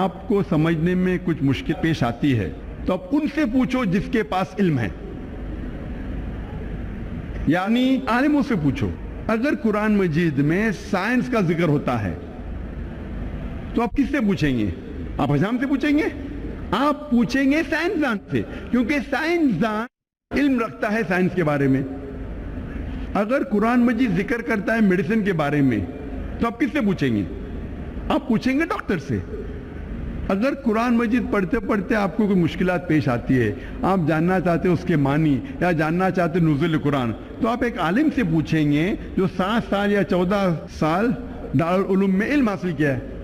آپ کو سمجھنے میں کچھ مشکل پیش آتی ہے تو اب ان سے پوچھو جس کے پاس علم ہے، یعنی عالموں سے پوچھو۔ اگر قرآن مجید میں سائنس کا ذکر ہوتا ہے تو آپ کس سے پوچھیں گے؟ آپ حجام سے پوچھیں گے؟ آپ پوچھیں گے سائنسدان سے، کیونکہ سائنسدان علم رکھتا ہے سائنس کے بارے میں۔ اگر قرآن مجید ذکر کرتا ہے میڈیسن کے بارے میں تو آپ کس سے پوچھیں گے؟ آپ پوچھیں گے ڈاکٹر سے۔ اگر قرآن مجید پڑھتے پڑھتے آپ کو کوئی مشکلات پیش آتی ہے، آپ جاننا چاہتے اس کے معنی یا جاننا چاہتے نزول قرآن، تو آپ ایک عالم سے پوچھیں گے جو 7 سال یا 14 سال دارالعلوم میں علم حاصل کیا ہے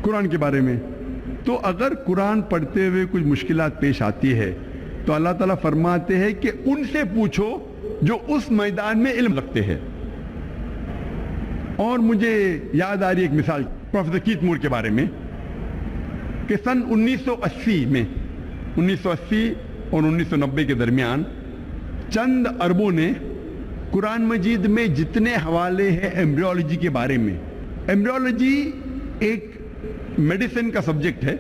قرآن کے بارے میں۔ تو اگر قرآن پڑھتے ہوئے کچھ مشکلات پیش آتی ہے تو اللہ تعالیٰ فرماتے ہیں کہ ان سے پوچھو جو اس میدان میں علم رکھتے ہیں۔ اور مجھے یاد آ رہی ایک مثال پروفیسر کیت مور کے بارے میں کہ سن 1980 میں 1980 اور 1990 کے درمیان چند عربوں نے قرآن مجید میں جتنے حوالے ہیں ایمبریولوجی کے بارے میں، ایمبریولوجی ایک میڈیسن کا سبجیکٹ ہے۔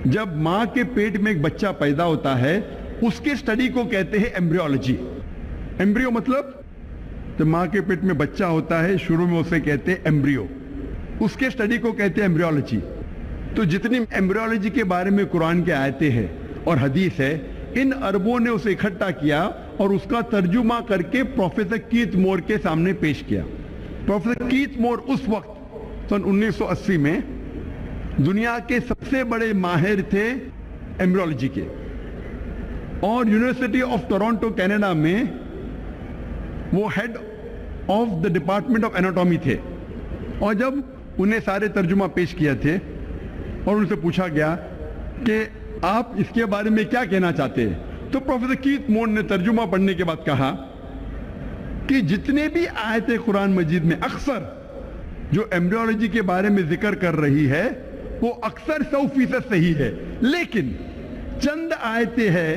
جب ماں کے پیٹ میں ایک بچہ پیدا ہوتا ہے اس کے سٹڈی کو کہتے ہیں ایمبریولوجی۔ ایمبریو مطلب جب ماں کے پیٹ میں بچہ ہوتا ہے شروع میں اسے کہتے ہیں ایمبریو، اس کے سٹڈی کو کہتے ہیں ایمبریولوجی۔ تو جتنی ایمبریولوجی کے بارے میں قرآن کے آیتیں ہیں اور حدیث ہے، ان عربوں نے اسے اکٹھا کیا اور اس کا ترجمہ کر کے پروفیسر کیت مور کے سامنے پیش کیا۔ پروفیسر کیت مور اس وقت سن 1980 میں دنیا کے سب سے بڑے ماہر تھے ایمبریولوجی کے، اور یونیورسٹی آف ٹورنٹو کینیڈا میں وہ head of the department of anatomy تھے۔ اور جب انہیں سارے ترجمہ پیش کیے تھے اور ان سے پوچھا گیا کہ آپ اس کے بارے میں کیا کہنا چاہتے ہیں، تو پروفیسر کیت مور نے ترجمہ پڑھنے کے بعد کہا کہ جتنے بھی آیتیں قرآن مجید میں اکثر جو ایمبریولوجی کے بارے میں ذکر کر رہی ہے وہ اکثر 100% صحیح ہے، لیکن چند آیتیں ہیں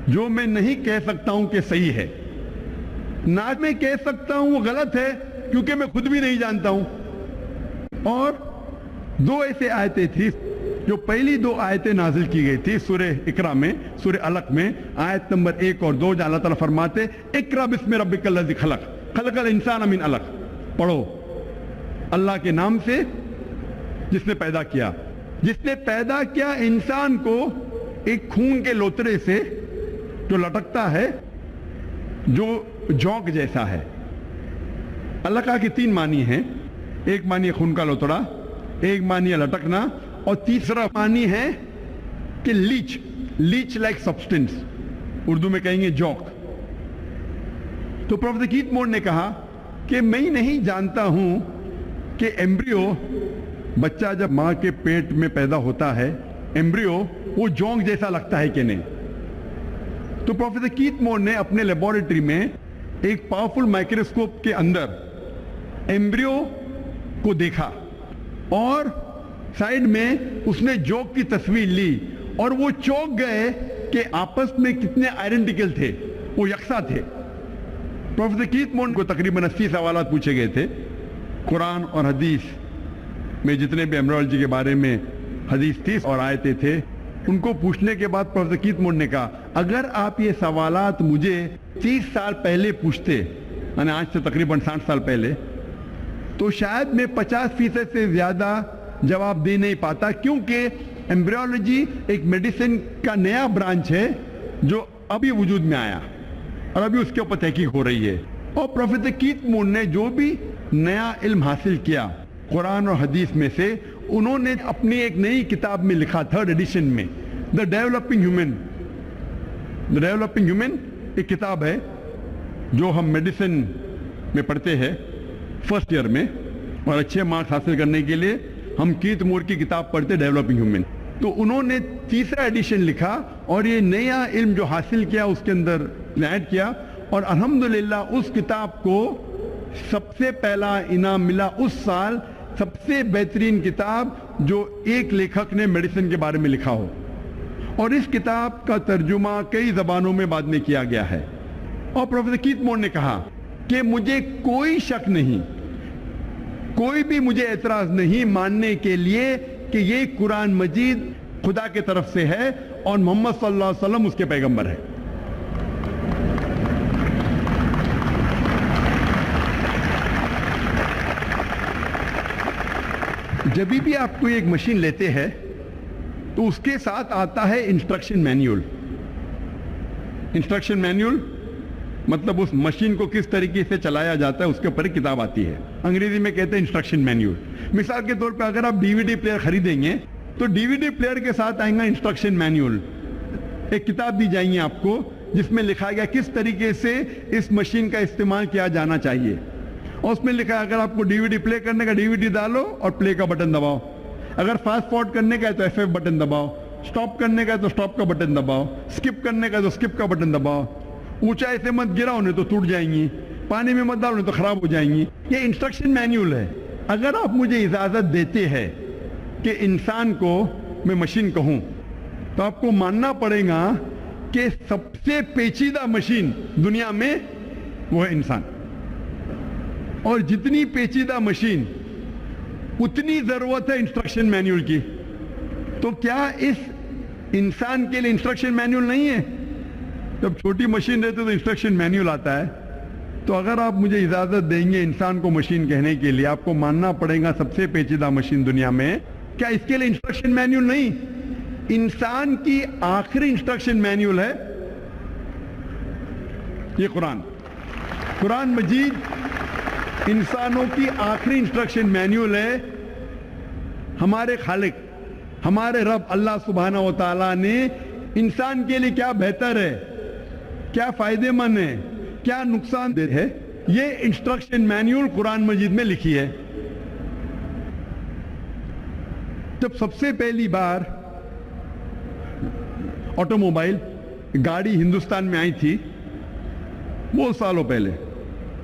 جو میں نہیں کہہ سکتا ہوں کہ صحیح ہے، نہ میں کہہ سکتا ہوں وہ غلط ہے کیونکہ میں خود بھی نہیں جانتا ہوں۔ اور 2 ایسے آیتیں تھی، جو پہلی 2 آیتیں نازل کی گئی تھی سورہ اقرا میں، سورہ علق میں، آیت نمبر 1 اور 2، جہاں اللہ تعالیٰ فرماتے اقرا بسم ربک الذی خلق خلق الانسان من علق، پڑھو اللہ کے نام سے جس نے پیدا کیا، جس نے پیدا کیا انسان کو ایک خون کے لوترے سے جو لٹکتا ہے، جو جونک جیسا ہے۔ اللہ کا کہ 3 معنی ہیں، ایک معنی ہے خون کا لوتڑا، ایک معنی ہے لٹکنا، اور تیسرا معنی ہے کہ لیچ لائک سبسٹنس، اردو میں کہیں گے جونک۔ تو پروفیسر کیت مور نے کہا کہ میں نہیں جانتا ہوں کہ ایمبریو، بچہ جب ماں کے پیٹ میں پیدا ہوتا ہے، ایمبریو وہ جونک جیسا لگتا ہے کہ نہیں۔ تو پروفیسر کیت مور نے اپنے لیبورٹری میں ایک پاورفل مائکروسکوپ کے اندر ایمبریو کو دیکھا اور سائیڈ میں اس نے جوک کی تصویر لی، اور وہ چونک گئے کہ آپس میں کتنے آئیڈینٹیکل تھے، وہ یکساں تھے۔ پروفیسر کیت مور کو تقریباً 80 سوالات پوچھے گئے تھے قرآن اور حدیث میں، جتنے بھی ایمبریولوجی کے بارے میں حدیث تھی اور آیتیں تھے، ان کو پوچھنے کے بعد پروفیسر کیت مور نے کہا اگر آپ یہ سوالات مجھے 30 سال پہلے پوچھتے، یعنی آج سے تقریباً 60 سال پہلے، تو شاید میں 50% سے زیادہ جواب دے نہیں پاتا، کیونکہ ایمبریولوجی ایک میڈیسن کا نیا برانچ ہے جو ابھی وجود میں آیا اور ابھی اس کے اوپر تحقیق ہو رہی ہے۔ اور پروفیسر کیت مور نے جو بھی نیا علم حاصل کیا قرآن اور حدیث میں سے، انہوں نے اپنی ایک نئی کتاب میں لکھا، 3rd ایڈیشن میں، the developing human. The developing human ایک کتاب ہے جو ہم میڈیسن میں پڑھتے ہیں 1st ایئر میں، اور اچھے مارکس حاصل کرنے کے لیے ہم کیت مور کی کتاب پڑھتے ڈیولپنگ ہیومن۔ تو انہوں نے 3rd ایڈیشن لکھا اور یہ نیا علم جو حاصل کیا اس کے اندر ایڈ کیا، اور الحمدللہ اس کتاب کو سب سے پہلا انعام ملا اس سال، سب سے بہترین کتاب جو ایک لیکھک نے میڈیسن کے بارے میں لکھا ہو۔ اور اس کتاب کا ترجمہ کئی زبانوں میں بعد میں کیا گیا ہے۔ اور پروفیسر کیت مور نے کہا کہ مجھے کوئی شک نہیں کوئی بھی مجھے اعتراض نہیں ماننے کے لیے کہ یہ قرآن مجید خدا کے طرف سے ہے اور محمد صلی اللہ علیہ وسلم اس کے پیغمبر ہے. جب بھی آپ کوئی ایک مشین لیتے ہیں تو اس کے ساتھ آتا ہے انسٹرکشن مینیول. انسٹرکشن مینیول مطلب اس مشین کو کس طریقے سے چلایا جاتا ہے اس کے اوپر ایک کتاب آتی ہے. انگریزی میں کہتے ہیں انسٹرکشن مینیول. مثال کے طور پہ اگر آپ ڈی وی ڈی پلیئر خریدیں گے تو ڈی وی ڈی پلیئر کے ساتھ آئیں گا انسٹرکشن مینیول. ایک کتاب دی جائیں گی آپ کو جس میں لکھا گیا کس طریقے سے اس مشین کا استعمال کیا جانا چاہیے. اور اس میں لکھا ہے اگر آپ کو ڈی وی ڈی پلے کرنے کا ڈی وی ڈی ڈالو اور پلے کا بٹن دباؤ. اگر فاسٹ فارورڈ کرنے کا ہے تو ایف ایف بٹن دباؤ. سٹاپ کرنے کا ہے تو سٹاپ کا بٹن دباؤ. سکپ کرنے کا ہے تو سکپ کا بٹن دباؤ. اونچائی سے مت گراؤ نہیں تو ٹوٹ جائیں گی. پانی میں مت ڈالو نہیں تو خراب ہو جائیں گی. یہ انسٹرکشن مینیول ہے. اگر آپ مجھے اجازت دیتے ہیں کہ انسان کو میں مشین کہوں تو آپ کو ماننا پڑے گا کہ سب سے پیچیدہ مشین دنیا میں وہ ہے انسان. اور جتنی پیچیدہ مشین اتنی ضرورت ہے انسٹرکشن مینیول کی. تو کیا اس انسان کے لیے انسٹرکشن مینیول نہیں ہے؟ جب چھوٹی مشین رہتی تو انسٹرکشن مینیول آتا ہے. تو اگر آپ مجھے اجازت دیں گے انسان کو مشین کہنے کے لیے آپ کو ماننا پڑے گا سب سے پیچیدہ مشین دنیا میں. کیا اس کے لیے انسٹرکشن مینیول نہیں؟ انسان کی آخری انسٹرکشن مینیول ہے یہ قرآن. قرآن مجید انسانوں کی آخری انسٹرکشن مینیول ہے. ہمارے خالق ہمارے رب اللہ سبحانہ و تعالیٰ نے انسان کے لیے کیا بہتر ہے, کیا فائدے مند ہے, کیا نقصان دہ ہے, یہ انسٹرکشن مینیول قرآن مجید میں لکھی ہے. جب سب سے پہلی بار آٹو موبائل گاڑی ہندوستان میں آئی تھی بہت سالوں پہلے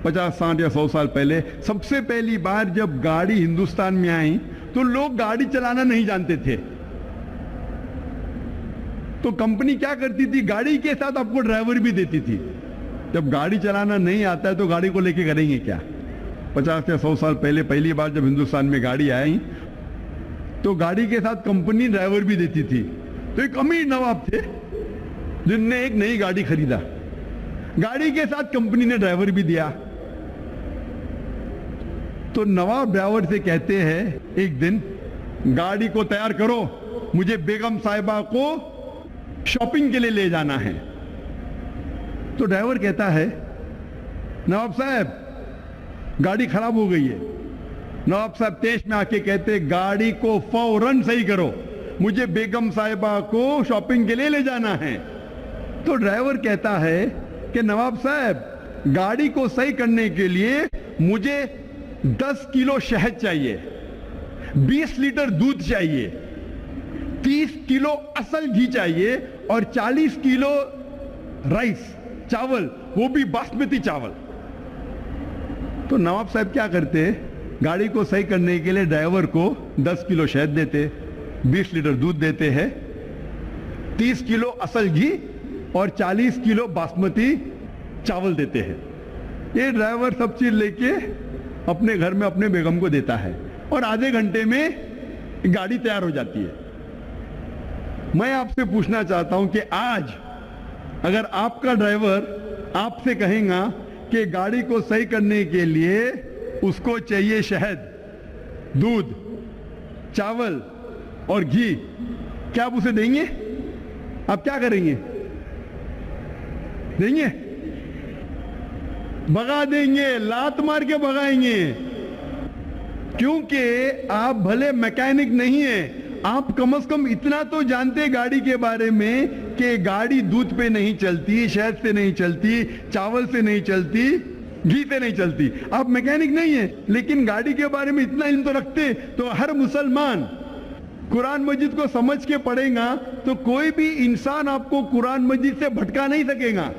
50 60 یا 100 سال پہلے, سب سے پہلی بار جب گاڑی ہندوستان میں آئی تو لوگ گاڑی چلانا نہیں جانتے تھے. تو کمپنی کیا کرتی تھی, گاڑی کے ساتھ آپ کو ڈرائیور بھی دیتی تھی. جب گاڑی چلانا نہیں آتا ہے تو گاڑی کو لے کے کریں گے کیا؟ 50 یا 100 سال پہلے پہلی بار جب ہندوستان میں گاڑی آئی تو گاڑی کے ساتھ کمپنی ڈرائیور بھی دیتی تھی. تو ایک امیر نواب تھے جن نے ایک نئی گاڑی خریدا, گاڑی کے ساتھ کمپنی نے ڈرائیور بھی دیا. تو نواب ڈرائیور سے کہتے ہیں ایک دن گاڑی کو تیار کرو, مجھے بیگم صاحبہ کو شاپنگ کے لیے لے جانا ہے. تو ڈرائیور کہتا ہے نواب صاحب گاڑی خراب ہو گئی ہے. نواب صاحب تیش میں آ کے کہتے گاڑی کو فوراً صحیح کرو, مجھے بیگم صاحبہ کو شاپنگ کے لیے لے جانا ہے. تو ڈرائیور کہتا ہے کہ نواب صاحب گاڑی کو صحیح کرنے کے لیے مجھے 10 کلو شہد چاہیے, 20 لیٹر دودھ چاہیے, 30 کلو اصل گھی چاہیے اور 40 کلو رائس چاول, وہ بھی باسمتی چاول. تو نواب صاحب کیا کرتے, گاڑی کو صحیح کرنے کے لیے ڈرائیور کو 10 کلو شہد دیتے, 20 لیٹر دودھ دیتے ہیں, 30 کلو اصل گھی اور 40 کلو باسمتی چاول دیتے ہیں. یہ ڈرائیور سب چیز لے کے اپنے گھر میں اپنے بیگم کو دیتا ہے اور آدھے گھنٹے میں گاڑی تیار ہو جاتی ہے. میں آپ سے پوچھنا چاہتا ہوں کہ آج اگر آپ کا ڈرائیور آپ سے کہیں گا کہ گاڑی کو صحیح کرنے کے لیے اس کو چاہیے شہد, دودھ, چاول اور گھی, کیا آپ اسے دیں گے؟ آپ کیا کریں گے؟ دیں گے؟ بھگا دیں گے, لات مار کے بھگائیں گے. کیونکہ آپ بھلے میکینک نہیں ہیں, آپ کم از کم اتنا تو جانتے گاڑی کے بارے میں کہ گاڑی دودھ پہ نہیں چلتی, شہد سے نہیں چلتی, چاول سے نہیں چلتی, گھی سے نہیں چلتی. آپ میکینک نہیں ہیں لیکن گاڑی کے بارے میں اتنا علم تو رکھتے. تو ہر مسلمان قرآن مجید کو سمجھ کے پڑھے گا تو کوئی بھی انسان آپ کو قرآن مجید سے بھٹکا نہیں سکے گا.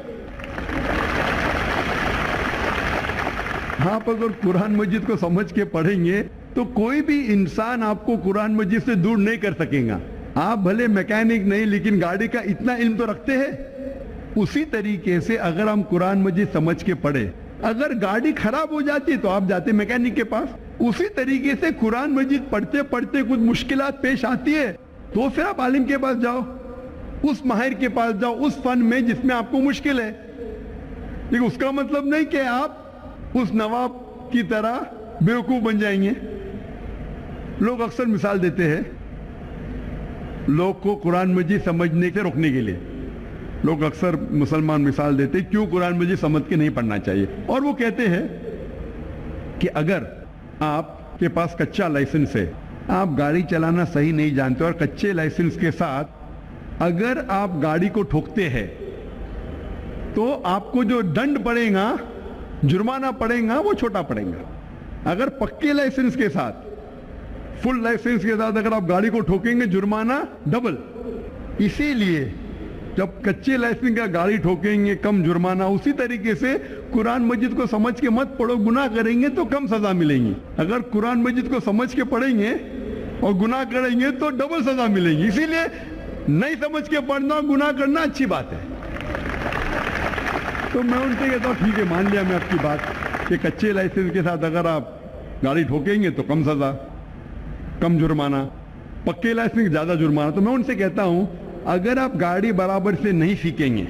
آپ اگر قرآن مجید کو سمجھ کے پڑھیں گے تو کوئی بھی انسان آپ کو قرآن مجید سے دور نہیں کر سکے گا. آپ بھلے میکینک نہیں لیکن گاڑی کا اتنا علم تو رکھتے ہیں. اسی طریقے سے اگر ہم قرآن مجید سمجھ کے پڑھے, اگر گاڑی خراب ہو جاتی تو آپ جاتے میکینک کے پاس, اسی طریقے سے قرآن مجید پڑھتے پڑھتے کچھ مشکلات پیش آتی ہے تو پھر آپ عالم کے پاس جاؤ، اس ماہر کے پاس جاؤ اس فن میں جس میں آپ کو مشکل ہے. لیکن اس کا مطلب نہیں کہ آپ اس نواب کی طرح بیوقوف بن جائیں گے. لوگ اکثر مثال دیتے ہیں لوگ کو قرآن مجید سمجھنے سے روکنے کے لیے. لوگ اکثر مسلمان مثال دیتے ہیں کیوں قرآن مجید سمجھ کے نہیں پڑھنا چاہیے، اور وہ کہتے ہیں کہ اگر آپ کے پاس کچا لائسنس ہے، آپ گاڑی چلانا صحیح نہیں جانتے، اور کچے لائسنس کے ساتھ اگر آپ گاڑی کو ٹھوکتے ہیں تو آپ کو جو دنڈ پڑے گا، جرمانہ پڑے گا، وہ چھوٹا پڑے گا. اگر پکے لائسنس کے ساتھ، فل لائسنس کے ساتھ اگر آپ گاڑی کو ٹھوکیں گے، جرمانہ ڈبل. اسی لیے جب کچے لائسنس کا گاڑی ٹھوکیں گے کم جرمانہ، اسی طریقے سے قرآن مجید کو سمجھ کے مت پڑھو، گناہ کریں گے تو کم سزا ملیں گی. اگر قرآن مجید کو سمجھ کے پڑھیں گے اور گناہ کریں گے تو ڈبل سزا ملے گی. اسی لیے نہیں سمجھ کے پڑھنا اور گناہ کرنا اچھی بات ہے. تو میں ان سے کہتا ہوں ٹھیک ہے، مان لیا میں آپ کی بات کہ کچے لائسنس کے ساتھ اگر آپ گاڑی ٹھوکیں گے تو کم سزا، کم جرمانہ، پکے لائسنس زیادہ جرمانہ. تو میں ان سے کہتا ہوں اگر آپ گاڑی برابر سے نہیں سیکھیں گے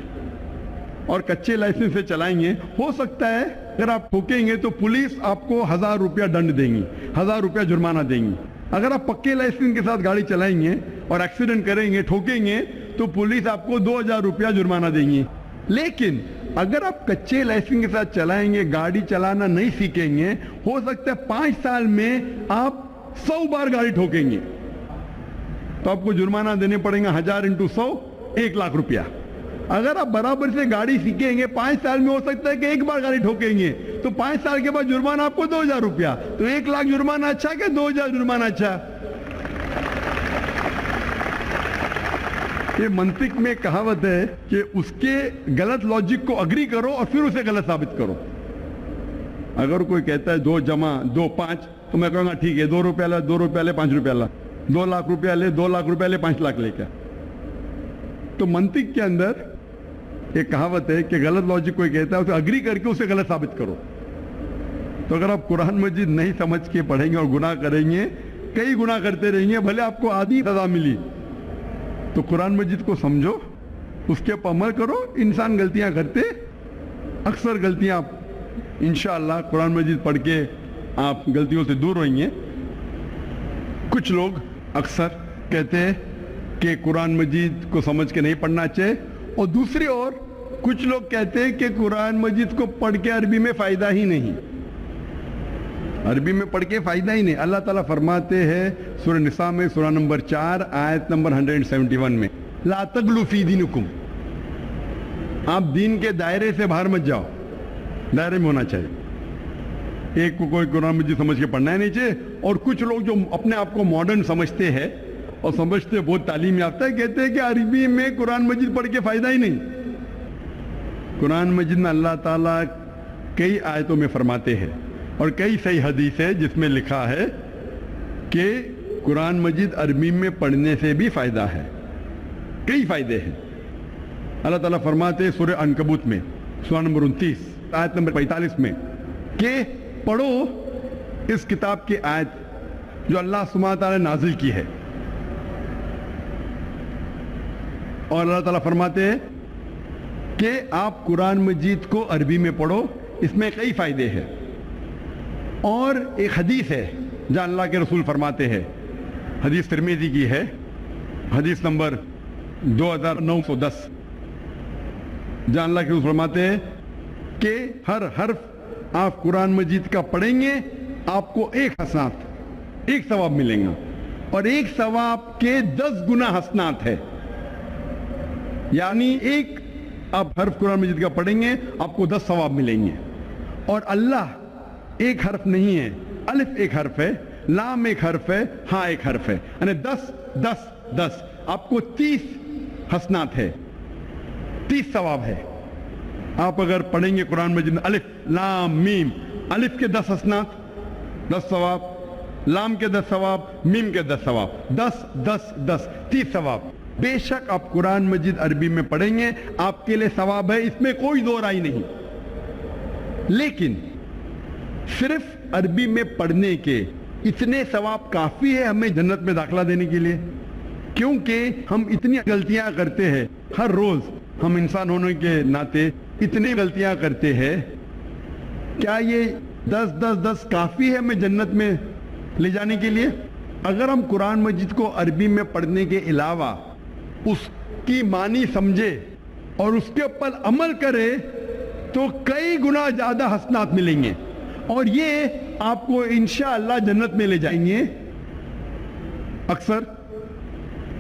اور کچے لائسنس سے چلائیں گے، ہو سکتا ہے اگر آپ ٹھوکیں گے تو پولیس آپ کو 1000 روپیہ دنڈ دیں گی، 1000 روپیہ جرمانہ دیں گی. اگر آپ پکے لائسنس کے ساتھ گاڑی چلائیں گے اور ایکسیڈنٹ کریں گے، ٹھوکیں گے، تو پولیس آپ کو 2000 روپیہ جرمانہ دیں گی. لیکن اگر آپ کچے لائسنس کے ساتھ چلائیں گے، گاڑی چلانا نہیں سیکھیں گے، ہو سکتا ہے 5 سال میں آپ 100 بار گاڑی ٹھوکیں گے تو آپ کو جرمانہ دینے پڑیں گا 1000 × 100 1 لاکھ روپیہ. اگر آپ برابر سے گاڑی سیکھیں گے، 5 سال میں ہو سکتا ہے کہ 1 بار گاڑی ٹھوکیں گے تو 5 سال کے بعد جرمانہ آپ کو 2000 روپیہ. تو 1 لاکھ جرمانہ اچھا کہ 2000 جرمانہ اچھا؟ یہ منطق میں کہاوت ہے کہ اس کے غلط لاجک کو اگری کرو اور پھر اسے غلط ثابت کرو. اگر کوئی کہتا ہے 2 + 2 5 تو میں کہوں گا ٹھیک ہے، 2 روپیہ لے، 2 روپیہ لے، 5 روپیہ لا، 2 لاکھ روپیہ لے، 2 لاکھ روپیہ لے، 5 لاکھ لے کیا. تو منطق کے اندر ایک کہاوت ہے کہ غلط لاجک کوئی کہتا ہے اسے اگری کر کے اسے غلط ثابت کرو. تو اگر آپ قرآن مجید نہیں سمجھ کے پڑھیں گے اور گناہ کریں گے، کئی گناہ کرتے رہیں گے، بھلے آپ کو آدھی سزا ملی. تو قرآن مجید کو سمجھو، اس کے پر عمل کرو. انسان غلطیاں کرتے، اکثر غلطیاں آپ انشاءاللہ قرآن مجید پڑھ کے آپ غلطیوں سے دور ہوئیں گے. کچھ لوگ اکثر کہتے ہیں کہ قرآن مجید کو سمجھ کے نہیں پڑھنا چاہیے، اور دوسری اور کچھ لوگ کہتے ہیں کہ قرآن مجید کو پڑھ کے عربی میں فائدہ ہی نہیں، عربی میں پڑھ کے فائدہ ہی نہیں. اللہ تعالیٰ فرماتے ہیں سورہ نساء میں، سورہ نمبر 4 آیت نمبر 171 میں، لا تغلوا فی دینکم، آپ دین کے دائرے سے باہر مت جاؤ، دائرے میں ہونا چاہیے. ایک کو کوئی قرآن مجید سمجھ کے پڑھنا ہی نہیں چاہیے. اور کچھ لوگ جو اپنے آپ کو ماڈرن سمجھتے ہیں اور سمجھتے بہت تعلیم یافتہ ہے، کہتے ہیں کہ عربی میں قرآن مجید پڑھ کے فائدہ ہی نہیں. قرآن مجید میں اللہ تعالیٰ کئی آیتوں میں فرماتے ہیں اور کئی صحیح حدیث ہے جس میں لکھا ہے کہ قرآن مجید عربی میں پڑھنے سے بھی فائدہ ہے، کئی فائدے ہیں. اللہ تعالیٰ فرماتے ہیں سورہ عنکبوت میں، سورہ نمبر 29 آیت نمبر 45 میں کہ پڑھو اس کتاب کی آیت جو اللہ سبحانہ تعالیٰ نے نازل کی ہے. اور اللہ تعالیٰ فرماتے ہیں کہ آپ قرآن مجید کو عربی میں پڑھو، اس میں کئی فائدے ہیں. اور ایک حدیث ہے جہاں اللہ کے رسول فرماتے ہیں، حدیث ترمذی کی ہے، حدیث نمبر 2910، جہاں اللہ کے رسول فرماتے ہیں کہ ہر حرف آپ قرآن مجید کا پڑھیں گے، آپ کو 1 حسنات، 1 ثواب ملیں گا، اور 1 ثواب کے 10 گنا حسنات ہے. یعنی ایک آپ حرف قرآن مجید کا پڑھیں گے، آپ کو 10 ثواب ملیں گے. اور اللہ ایک حرف نہیں ہے، الف ایک حرف ہے، لام ایک حرف ہے، ہاں ایک حرف ہے، یعنی 10 10 10، آپ کو 30 حسنات ہے، 30 ثواب ہے. آپ اگر پڑھیں گے قرآن مجید میں الف لام میم، الف کے 10 حسنات 10 ثواب، لام کے 10 ثواب، میم کے 10 ثواب، 10 10 10 30 ثواب. بے شک آپ قرآن مجید عربی میں پڑھیں گے، آپ کے لیے ثواب ہے، اس میں کوئی دو رائے نہیں. لیکن صرف عربی میں پڑھنے کے اتنے ثواب کافی ہے ہمیں جنت میں داخلہ دینے کے لیے؟ کیونکہ ہم اتنی غلطیاں کرتے ہیں ہر روز، ہم انسان ہونے کے ناطے اتنی غلطیاں کرتے ہیں، کیا یہ 10 کافی ہے ہمیں جنت میں لے جانے کے لیے؟ اگر ہم قرآن مجید کو عربی میں پڑھنے کے علاوہ اس کی معنی سمجھے اور اس کے اوپر عمل کرے تو کئی گنا زیادہ حسنات ملیں گے، اور یہ آپ کو انشاءاللہ جنت میں لے جائیں گے۔ اکثر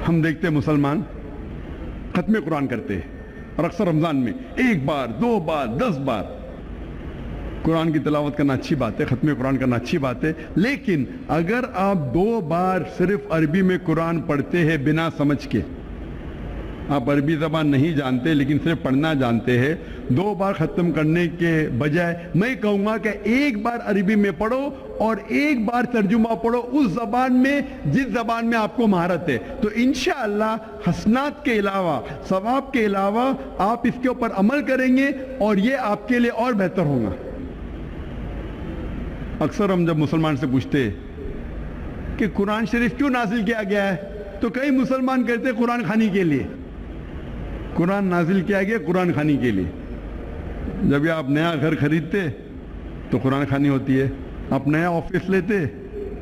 ہم دیکھتے ہیں مسلمان ختم قرآن کرتے ہیں، اور اکثر رمضان میں 1 بار 2 بار 10 بار قرآن کی تلاوت کرنا اچھی بات ہے، ختم قرآن کرنا اچھی بات ہے، لیکن اگر آپ 2 بار صرف عربی میں قرآن پڑھتے ہیں بنا سمجھ کے، آپ عربی زبان نہیں جانتے لیکن صرف پڑھنا جانتے ہیں، 2 بار ختم کرنے کے بجائے میں کہوں گا کہ 1 بار عربی میں پڑھو اور 1 بار ترجمہ پڑھو اس زبان میں جس زبان میں آپ کو مہارت ہے، تو انشاءاللہ حسنات کے علاوہ، ثواب کے علاوہ آپ اس کے اوپر عمل کریں گے اور یہ آپ کے لیے اور بہتر ہوگا۔ اکثر ہم جب مسلمان سے پوچھتے کہ قرآن شریف کیوں نازل کیا گیا ہے، تو کئی مسلمان کہتے ہیں قرآن خوانی کے لیے۔ قرآن نازل کیا گیا قرآن خوانی کے لیے۔ جب آپ نیا گھر خریدتے تو قرآن خوانی ہوتی ہے، آپ نیا آفس لیتے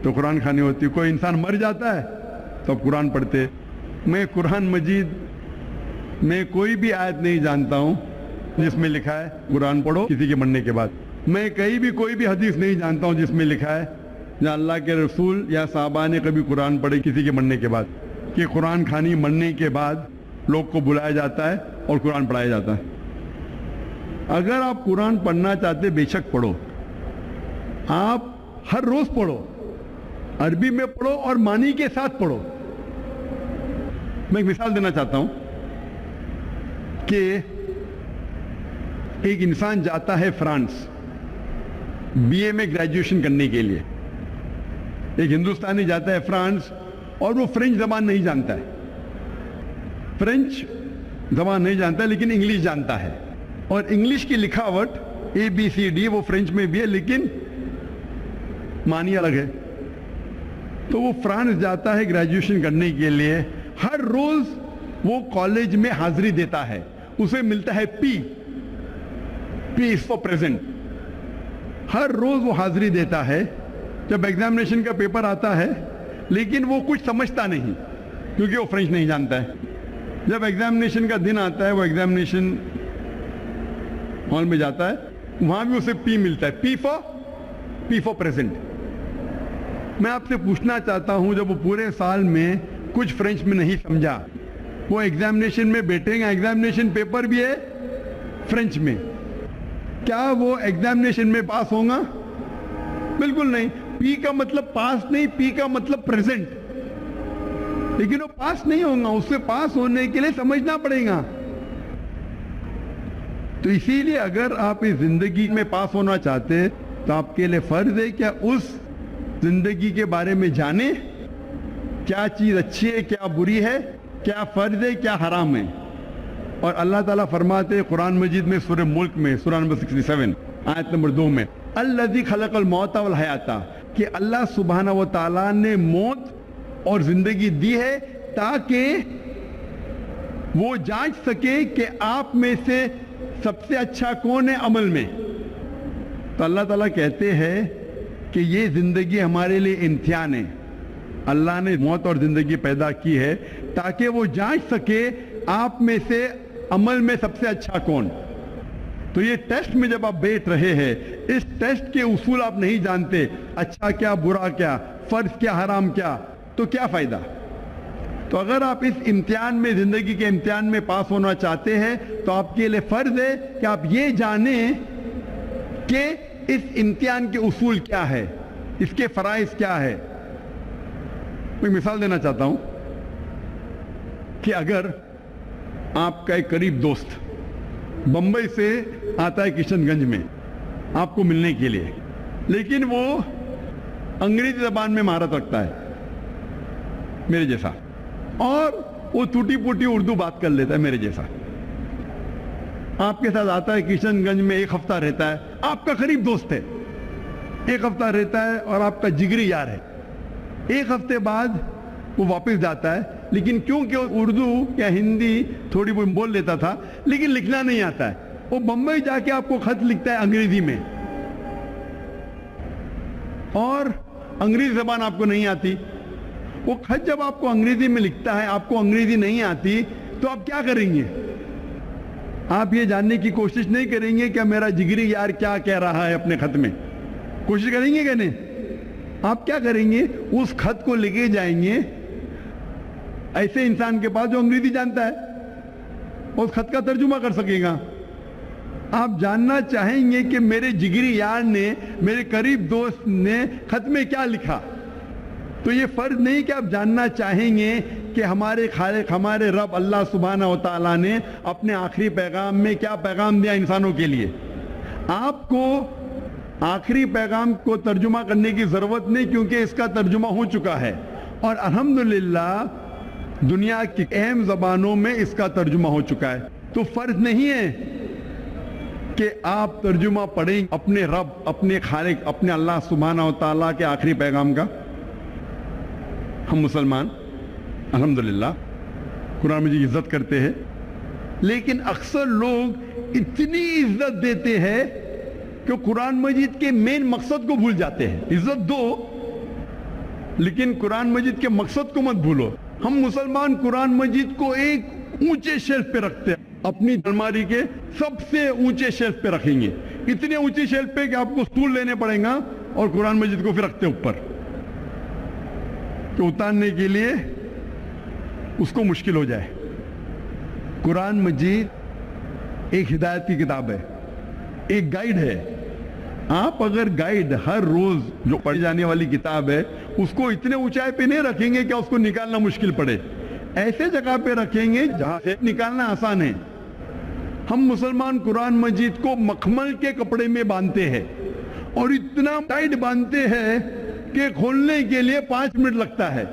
تو قرآن خوانی ہوتی ہے، کوئی انسان مر جاتا ہے تو آپ قرآن پڑھتے۔ میں قرآن مجید میں کوئی بھی آیت نہیں جانتا ہوں جس میں لکھا ہے قرآن پڑھو کسی کے مرنے کے بعد۔ میں کہیں بھی کوئی بھی حدیث نہیں جانتا ہوں جس میں لکھا ہے یا اللہ کے رسول یا صحابہ نے کبھی قرآن پڑھے کسی کے مرنے کے بعد، کہ قرآن خوانی مرنے کے بعد لوگ کو بلایا جاتا ہے اور قرآن پڑھایا جاتا ہے۔ اگر آپ قرآن پڑھنا چاہتے بے شک پڑھو، آپ ہر روز پڑھو، عربی میں پڑھو اور معنی کے ساتھ پڑھو۔ میں ایک مثال دینا چاہتا ہوں کہ ایک انسان جاتا ہے فرانس BA میں گریجویشن کرنے کے لیے، ایک ہندوستانی جاتا ہے فرانس اور وہ فرینچ زبان نہیں جانتا ہے، فرینچ زبان نہیں جانتا ہے لیکن انگلش جانتا ہے، اور انگلش کی لکھاوٹ ABCD وہ فرینچ میں بھی ہے لیکن معنی الگ ہے۔ تو وہ فرانس جاتا ہے گریجویشن کرنے کے لیے، ہر روز وہ کالج میں حاضری دیتا ہے، اسے ملتا ہے P از فار پریزنٹ، ہر روز وہ حاضری دیتا ہے۔ جب ایگزامینیشن کا پیپر آتا ہے لیکن وہ کچھ سمجھتا نہیں کیونکہ وہ فرینچ نہیں جانتا ہے۔ جب ایگزامینیشن کا دن آتا ہے وہ ایگزامینیشن ہال میں جاتا ہے، وہاں بھی اسے P ملتا ہے، P فار پریزنٹ۔ میں آپ سے پوچھنا چاہتا ہوں، جب وہ پورے سال میں کچھ فرینچ میں نہیں سمجھا، وہ ایگزامینیشن میں بیٹھیں گا، ایگزامینیشن پیپر بھی ہے فرینچ میں، کیا وہ ایگزامینیشن میں پاس ہوں گا؟ بالکل نہیں۔ P کا مطلب پاس نہیں، P کا مطلب پریزنٹ، لیکن وہ پاس نہیں ہوں گا، اس سے پاس ہونے کے لیے سمجھنا پڑے گا۔ تو اسی لیے اگر آپ اس زندگی میں پاس ہونا چاہتے تو آپ کے لیے فرض ہے کہ اس زندگی کے بارے میں جانیں، کیا چیز اچھی ہے کیا بری ہے، کیا فرض ہے کیا حرام ہے۔ اور اللہ تعالیٰ فرماتے ہیں قرآن مجید میں سورہ ملک میں سورہ نمبر 67 آیت نمبر 2 میں، الذی خلق الموت والحیات، کہ اللہ سبحانہ و تعالیٰ نے موت اور زندگی دی ہے تاکہ وہ جانچ سکے کہ آپ میں سے سب سے اچھا کون ہے عمل میں۔ تو اللہ تعالیٰ کہتے ہیں کہ یہ زندگی ہمارے لیے امتحان ہے، اللہ نے موت اور زندگی پیدا کی ہے تاکہ وہ جانچ سکے آپ میں سے عمل میں سب سے اچھا کون۔ تو یہ ٹیسٹ میں جب آپ بیٹھ رہے ہیں، اس ٹیسٹ کے اصول آپ نہیں جانتے، اچھا کیا برا کیا، فرض کیا حرام کیا، تو کیا فائدہ؟ تو اگر آپ اس امتحان میں، زندگی کے امتحان میں پاس ہونا چاہتے ہیں تو آپ کے لیے فرض ہے کہ آپ یہ جانیں کہ اس امتحان کے اصول کیا ہے، اس کے فرائض کیا ہے۔ میں مثال دینا چاہتا ہوں کہ اگر آپ کا ایک قریب دوست بمبئی سے آتا ہے کشن گنج میں آپ کو ملنے کے لیے، لیکن وہ انگریزی زبان میں مہارت رکھتا ہے میرے جیسا، اور وہ ٹوٹی پوٹی اردو بات کر لیتا ہے میرے جیسا، آپ کے ساتھ آتا ہے کشن گنج میں، 1 ہفتہ رہتا ہے، آپ کا قریب دوست ہے، ایک ہفتہ رہتا ہے اور آپ کا جگری یار ہے. ایک ہفتے بعد وہ واپس جاتا ہے, لیکن کیونکہ اردو یا ہندی تھوڑی بہت بول لیتا تھا لیکن لکھنا نہیں آتا ہے, وہ بمبئی جا کے آپ کو خط لکھتا ہے انگریزی میں, اور انگریزی زبان آپ کو نہیں آتی. وہ خط جب آپ کو انگریزی میں لکھتا ہے, آپ کو انگریزی نہیں آتی, تو آپ کیا کریں گے؟ آپ یہ جاننے کی کوشش نہیں کریں گے کہ میرا جگری یار کیا کہہ رہا ہے اپنے خط میں؟ کوشش کریں گے کہ نہیں؟ آپ کیا کریں گے؟ اس خط کو لے کے جائیں گے ایسے انسان کے پاس جو انگریزی جانتا ہے, اس خط کا ترجمہ کر سکے گا. آپ جاننا چاہیں گے کہ میرے جگری یار نے, میرے قریب دوست نے خط میں کیا لکھا, تو یہ فرض نہیں کہ آپ جاننا چاہیں گے کہ ہمارے خالق, ہمارے رب اللہ سبحانہ و تعالیٰ نے اپنے آخری پیغام میں کیا پیغام دیا انسانوں کے لیے. آپ کو آخری پیغام کو ترجمہ کرنے کی ضرورت نہیں, کیونکہ اس کا ترجمہ ہو چکا ہے, اور الحمدللہ دنیا کی اہم زبانوں میں اس کا ترجمہ ہو چکا ہے. تو فرض نہیں ہے کہ آپ ترجمہ پڑھیں اپنے رب, اپنے خالق, اپنے اللہ سبحانہ و تعالیٰ کے آخری پیغام کا. ہم مسلمان الحمدللہ قرآن مجید کی عزت کرتے ہیں, لیکن اکثر لوگ اتنی عزت دیتے ہیں کہ قرآن مجید کے مین مقصد کو بھول جاتے ہیں. عزت دو لیکن قرآن مجید کے مقصد کو مت بھولو. ہم مسلمان قرآن مجید کو ایک اونچے شیلف پہ رکھتے ہیں, اپنی الماری کے سب سے اونچے شیلف پہ رکھیں گے, اتنے اونچے شیلف پہ کہ آپ کو سٹول لینے پڑیں گا, اور قرآن مجید کو پھر رکھتے اوپر, کہ اتارنے کے لیے اس کو مشکل ہو جائے. قرآن مجید ایک ہدایت کی کتاب ہے, ایک گائیڈ ہے. آپ اگر گائیڈ ہر روز جو پڑھی جانے والی کتاب ہے اس کو اتنے اونچائی پہ نہیں رکھیں گے کہ اس کو نکالنا مشکل پڑے, ایسے جگہ پہ رکھیں گے جہاں سے نکالنا آسان ہے. ہم مسلمان قرآن مجید کو مخمل کے کپڑے میں باندھتے ہیں, اور اتنا ٹائٹ باندھتے ہیں کہ کھولنے کے لیے 5 منٹ لگتا ہے,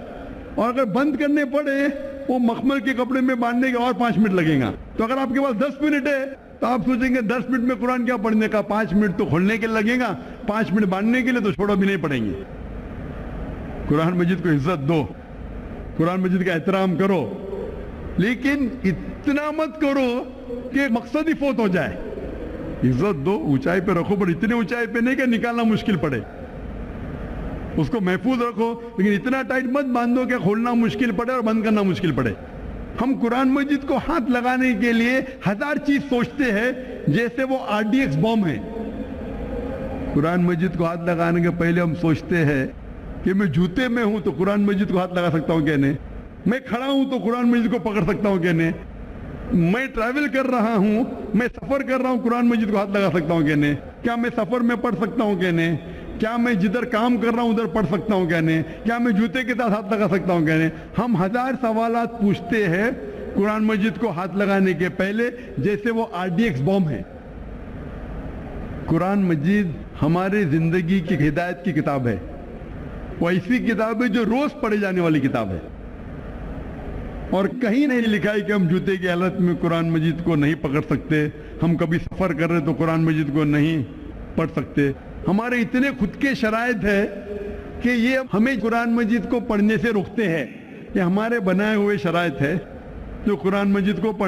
اور اگر بند کرنے پڑے وہ مخمل کے کپڑے میں باندھنے کے اور 5 منٹ لگیں گا. تو اگر آپ کے پاس 10 منٹ ہے تو آپ سوچیں گے 10 منٹ میں قرآن کیا پڑھنے کا, 5 منٹ تو کھولنے کے لگے گا, 5 منٹ باندھنے کے لیے تو چھوڑو بھی نہیں پڑیں گے. قرآن مجید کو عزت دو, قرآن مجید کا احترام کرو, لیکن اتنا مت کرو کہ مقصد ہی فوت ہو جائے. عزت دو, اونچائی پہ رکھو, پر اتنے اونچائی پہ نہیں کہ نکالنا مشکل پڑے. اس کو محفوظ رکھو, لیکن اتنا ٹائٹ مت باندھو کہ کھولنا مشکل پڑے اور بند کرنا مشکل پڑے. ہم قرآن مجید کو ہاتھ لگانے کے لیے 1000 چیز سوچتے ہیں, جیسے وہ RDX بم ہے. قرآن مجید کو ہاتھ لگانے کے پہلے ہم سوچتے ہیں کہ میں جوتے میں ہوں تو قرآن مجید کو ہاتھ لگا سکتا ہوں کہ نہیں, میں کھڑا ہوں تو قرآن مجید کو پکڑ سکتا ہوں کہ نہیں, میں ٹریول کر رہا ہوں, میں سفر کر رہا ہوں, قرآن مجید کو ہاتھ لگا سکتا ہوں کہ نہیں, کیا میں سفر میں پڑھ سکتا ہوں کہ نہیں, کیا میں جدھر کام کر رہا ہوں ادھر پڑھ سکتا ہوں کہ نہیں, کیا میں جوتے کے ساتھ ہاتھ لگا سکتا ہوں کہ نہیں. ہم 1000 سوالات پوچھتے ہیں قرآن مجید کو ہاتھ لگانے کے پہلے, جیسے وہ RDX بم ہے. قرآن مجید ہمارے زندگی کی ہدایت کی کتاب ہے, وہ ایسی کتاب ہے جو روز پڑھی جانے والی کتاب ہے, اور کہیں نہیں لکھا ہے کہ ہم جوتے کی حالت میں قرآن مجید کو نہیں پکڑ سکتے, ہم کبھی سفر کر رہے تو قرآن مجید کو نہیں پڑھ سکتے. ہمارے اتنے خود کے شرائط ہے کہ یہ ہمیں قرآن مجید کو پڑھنے سے روکتے ہیں. یہ ہمارے بنائے ہوئے شرائط ہے جو قرآن مجید کو پڑھنے